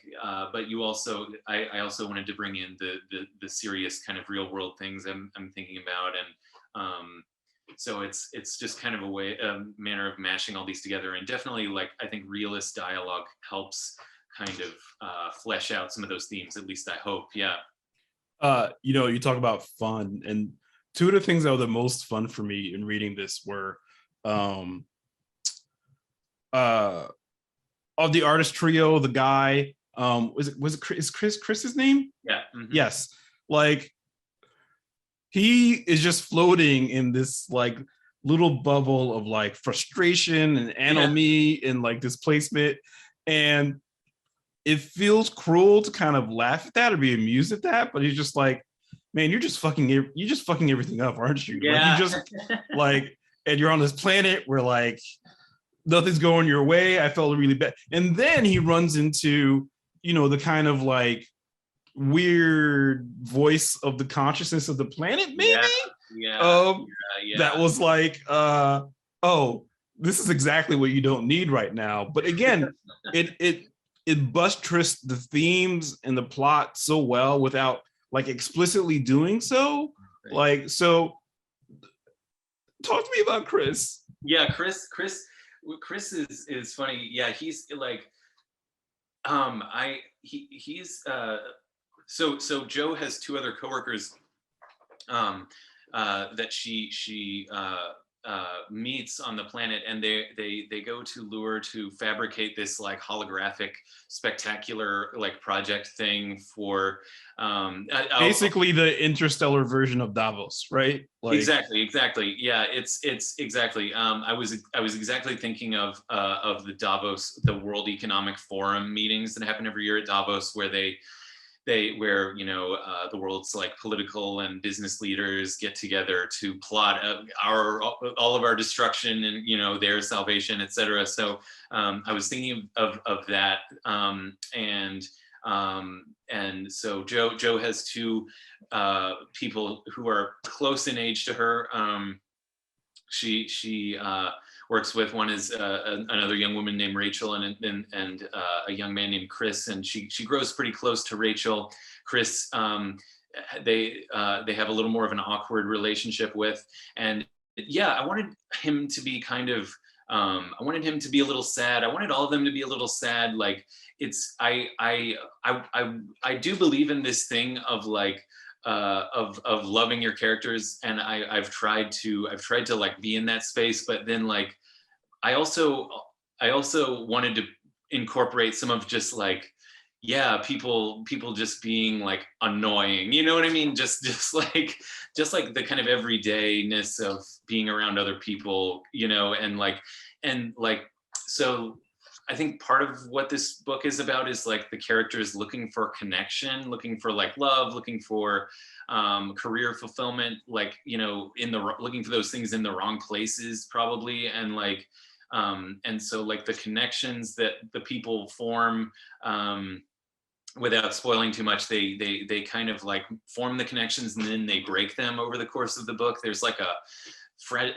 but you also, I also wanted to bring in the serious kind of real world things I'm thinking about. And so it's just kind of a manner of mashing all these together. And definitely, like, I think realist dialogue helps kind of flesh out some of those themes, at least I hope. Yeah. You know, you talk about fun, and two of the things that were the most fun for me in reading this were of the artist trio, the guy, is Chris's name? Yeah. Mm-hmm. Yes. Like, he is just floating in this like little bubble of like frustration and anomie and like displacement. And it feels cruel to kind of laugh at that or be amused at that, but he's just like, man, you're just fucking everything up, aren't you? Yeah. Like, you just like, and you're on this planet where like nothing's going your way. I felt really bad. And then he runs into, you know, the kind of like weird voice of the consciousness of the planet, maybe. That was like, oh, this is exactly what you don't need right now. But again, it buttressed the themes and the plot so well without like explicitly doing so. Right. Like, so talk to me about Chris. Yeah, Chris is funny. Yeah, he's like, he's so Joe has two other coworkers that she meets on the planet, and they go to Lure to fabricate this like holographic spectacular like project thing for basically the interstellar version of Davos, right? Like, exactly. Yeah, it's exactly. I was exactly thinking of the Davos, the World Economic Forum meetings that happen every year at Davos, where where you know the world's like political and business leaders get together to plot all of our destruction and, you know, their salvation, etc. So I was thinking of that, and so Joe has two people who are close in age to her. She works with, one is another young woman named Rachel, and a young man named Chris, and she grows pretty close to Rachel. Chris, they have a little more of an awkward relationship with, and yeah, I wanted him to be kind of, I wanted him to be a little sad. I wanted all of them to be a little sad. Like, it's, I do believe in this thing of like, of loving your characters, and I've tried to like be in that space, but then like I also wanted to incorporate some of just like, yeah, people just being like annoying, you know what I mean, just like the kind of everydayness of being around other people, you know, and like so I think part of what this book is about is like the characters looking for connection, looking for like love, looking for career fulfillment, like, you know, looking for those things in the wrong places probably. And like, and so like the connections that the people form, without spoiling too much, they kind of like form the connections and then they break them over the course of the book. There's like a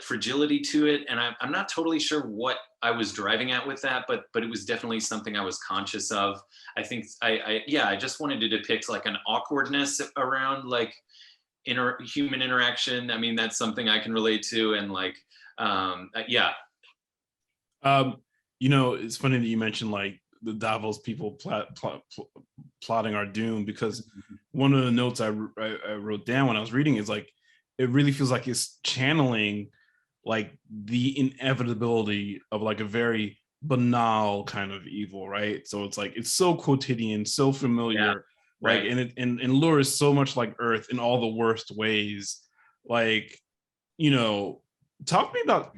fragility to it, and I'm not totally sure what I was driving at with that, but it was definitely something I was conscious of. I think I just wanted to depict like an awkwardness around like human interaction. I mean, that's something I can relate to, and like yeah. You know, it's funny that you mentioned like the Davos people plotting our doom, because one of the notes I wrote down when I was reading is like, it really feels like it's channeling like the inevitability of like a very banal kind of evil, right? So it's like, it's so quotidian, so familiar, yeah, like, right. and Lure is so much like Earth in all the worst ways. Like, you know, talk to me about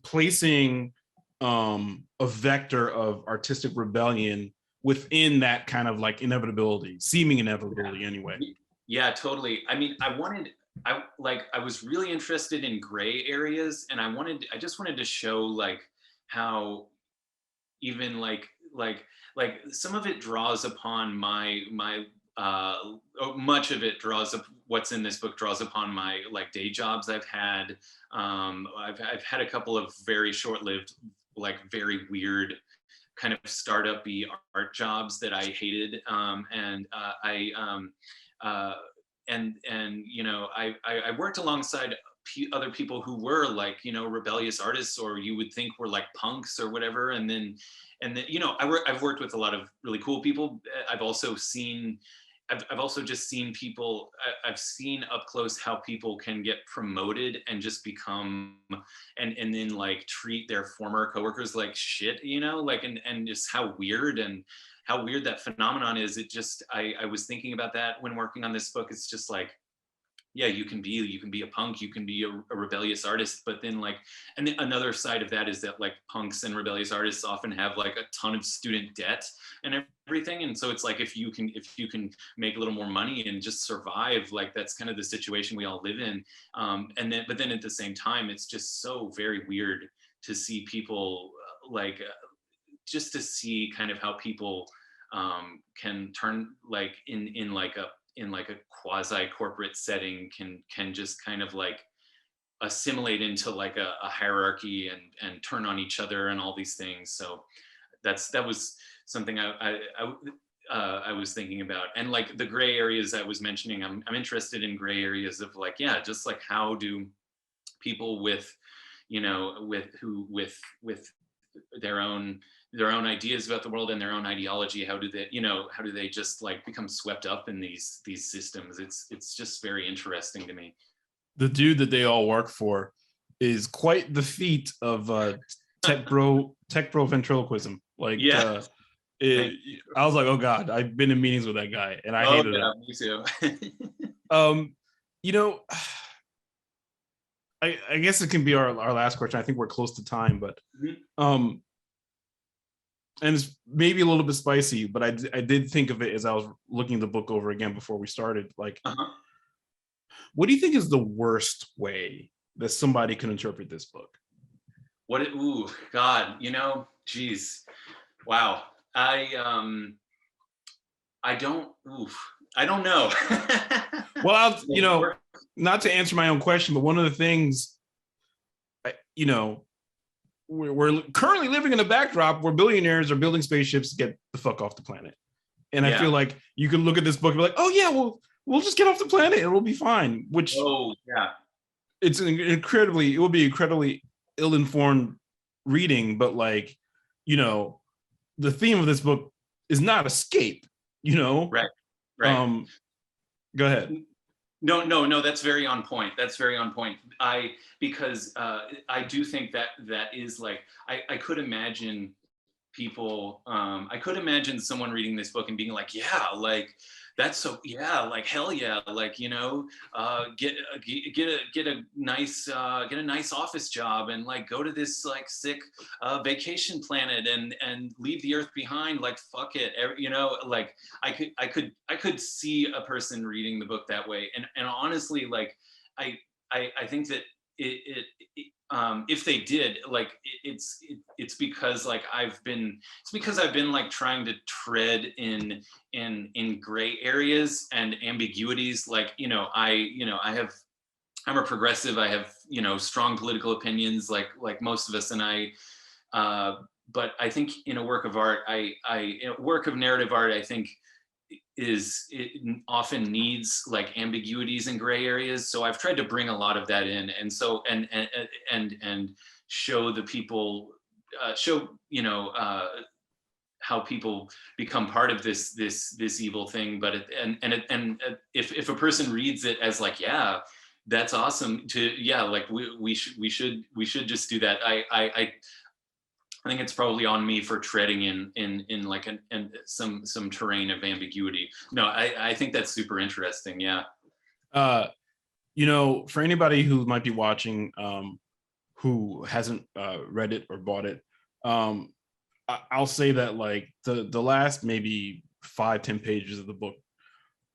placing a vector of artistic rebellion within that kind of like inevitability, seeming inevitability anyway. Yeah, totally. I mean, I I was really interested in gray areas, and I just wanted to show like how even like some of it draws upon much of it draws up what's in this book draws upon my like day jobs I've had. I've had a couple of very short-lived, like very weird kind of startup-y art jobs that I hated. And you know, I worked alongside other people who were like, you know, rebellious artists, or you would think were like punks or whatever. And then, you know, I've worked with a lot of really cool people. I've also seen, I've also just seen people, I've seen up close how people can get promoted and just become, and then like treat their former coworkers like shit, you know, like, and just how weird that phenomenon is. It just, I was thinking about that when working on this book. It's just like, yeah, you can be a punk, you can be a rebellious artist, but then like, and then another side of that is that like punks and rebellious artists often have like a ton of student debt and everything. And so it's like, if you can make a little more money and just survive, like that's kind of the situation we all live in. But then at the same time, it's just so very weird to see people just to see kind of how people can turn like in like a quasi corporate setting can just kind of like assimilate into like a hierarchy and turn on each other and all these things. So that was something I was thinking about. And like the gray areas I was mentioning, I'm interested in gray areas of like, yeah, just like how do people with, you know, with their own ideas about the world and their own ideology, how do they just like become swept up in these systems? It's just very interesting to me. The dude that they all work for is quite the feat of tech bro ventriloquism. Like, yeah. I was like, oh god, I've been in meetings with that guy and I hated it. Me too. You know, I guess it can be our last question. I think we're close to time, but and it's maybe a little bit spicy, but I did think of it as I was looking the book over again before we started. Like, what do you think is the worst way that somebody can interpret this book? Ooh, God, you know, geez, wow. I don't know. Well, you know, not to answer my own question, but one of the things, you know, we're currently living in a backdrop where billionaires are building spaceships to get the fuck off the planet. And I feel like you can look at this book and be like, oh yeah, we'll just get off the planet and we'll be fine. Which, it's it will be incredibly ill-informed reading, but like, you know, the theme of this book is not escape, you know? Right. Go ahead. No, that's very on point. That's very on point. Because I do think that is like, I could imagine people, I could imagine someone reading this book and being like, yeah, like, that's so, yeah, like, hell yeah, like, you know, get a nice office job and like go to this like sick vacation planet and leave the earth behind, like, fuck it, you know, like I could see a person reading the book that way. And honestly, like, I think that if they did, like, it's because like I've been like trying to tread in gray areas and ambiguities. Like, you know, I'm a progressive. I have, you know, strong political opinions, like most of us. And but I think in a work of art, in a work of narrative art, I think it often needs like ambiguities and gray areas. So I've tried to bring a lot of that in, and so and show the people, you know, how people become part of this evil thing. But if a person reads it as like, yeah, that's awesome, like we should just do that. I think it's probably on me for treading in like some terrain of ambiguity. No, I think that's super interesting. Yeah. You know, for anybody who might be watching, who hasn't read it or bought it, I'll say that like the last maybe 5-10 pages of the book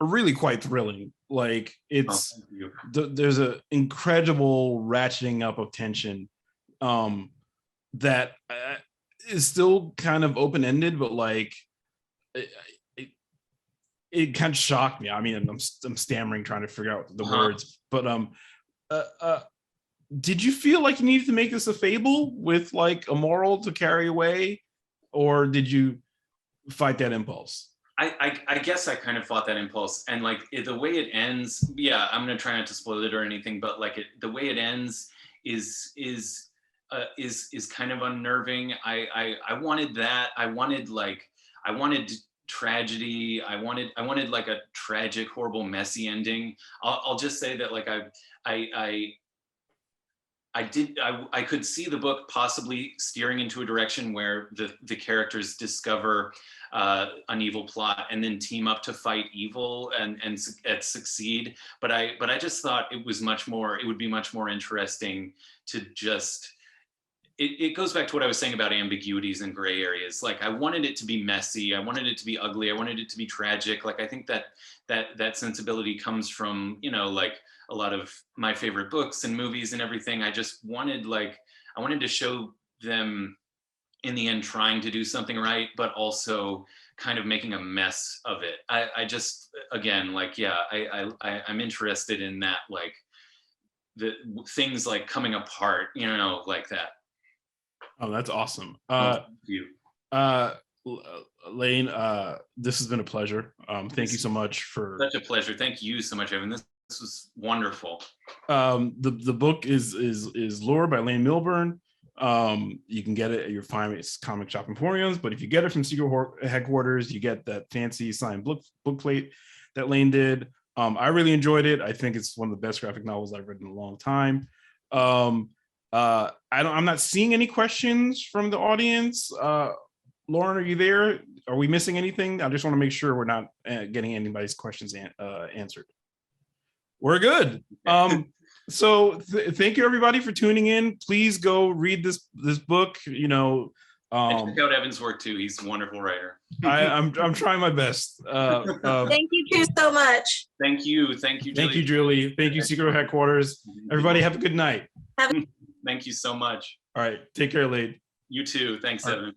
really quite thrilling. Like it's thank you. there's an incredible ratcheting up of tension that is still kind of open-ended, but like it kind of shocked me. I mean, I'm stammering trying to figure out the words, but did you feel like you needed to make this a fable with like a moral to carry away, or did you fight that impulse? I guess I kind of fought that impulse, and like the way it ends, yeah, I'm gonna try not to spoil it or anything, but like the way it ends is kind of unnerving. I wanted that. I wanted tragedy. I wanted like a tragic, horrible, messy ending. I'll just say that like I could see the book possibly steering into a direction where the characters discover an evil plot and then team up to fight evil and succeed. But I just thought it would be much more interesting to just, it goes back to what I was saying about ambiguities and gray areas. Like I wanted it to be messy. I wanted it to be ugly. I wanted it to be tragic. Like I think that sensibility comes from, you know, like a lot of my favorite books and movies and everything. I just wanted I wanted to show them in the end trying to do something right, but also kind of making a mess of it. I just, again, like, yeah, I'm interested in that, like the things like coming apart, you know, like that. Oh, that's awesome. Thank you. Lane, this has been a pleasure. Thank you so much for such a pleasure. Thank you so much, Evan. This was wonderful. The book is Lore by Lane Milburn. You can get it at your finest comic shop emporiums, but if you get it from Secret Headquarters, you get that fancy signed book plate that Lane did. I really enjoyed it. I think it's one of the best graphic novels I've read in a long time. I'm not seeing any questions from the audience. Lauren, are you there? Are we missing anything? I just want to make sure we're not getting anybody's questions answered. We're good. So thank you everybody for tuning in. Please go read this book. You know, and check out Evan's work too. He's a wonderful writer. I'm trying my best. Thank you too so much. Thank you, Julie. Thank you, Julie. Thank you, Secret Headquarters. Everybody, have a good night. Thank you so much. All right, take care, Lane. You too. Thanks, Evan.